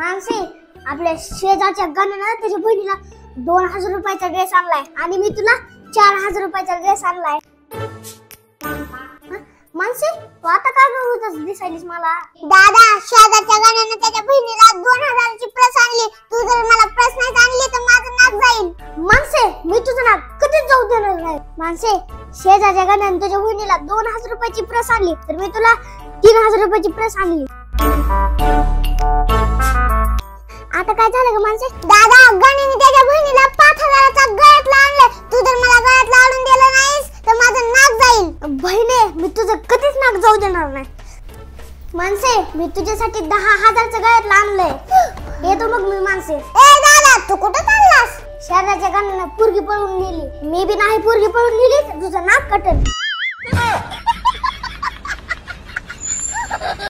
मानसी, आपल्या शेजारच्या गणानं त्याच्या बहिणीला 2000 रुपयाचा ड्रेस आणलाय आणि मी तुला 4000 रुपयाचा ड्रेस आणलाय. मानसी, तू आता काय होतस दिसायलीस मला? दादा, शेजारच्या गणानं त्याच्या बहिणीला 2000 ची प्रस आणली. तू जर मला प्रस नाही आणली तर माझं नाक जाईल. मानसी, मी तुझं नाक कधीच जाऊ देणार नाही. मानसी, शेजारच्या गणानं त्याच्या बहिणीला 2000 रुपयाची प्रस आणली तर मी तुला 3000 रुपयाची प्रस आणली. आता काय झालं ग मानसी? दादा, गणीने त्याच्या बहिणीला 5000चा गळ्यातला आणले. तू जर मला गळ्यातला आणून दिलं नाहीस तर माझं नाक जाईल. बहिणे, मी तुझं कधीच नाक जाऊ देणार नाही. मानसी, मी तुझ्यासाठी 10,000चं गळ्यातलं आणलंय. येतो मग मी. मानसी, ए दादा, तू कुठे चाललास? शेजारच्या गणानं पोरगी पळून नेली. मी बी नाही पोरगी पळून नेली तर तुझं नाक कटल.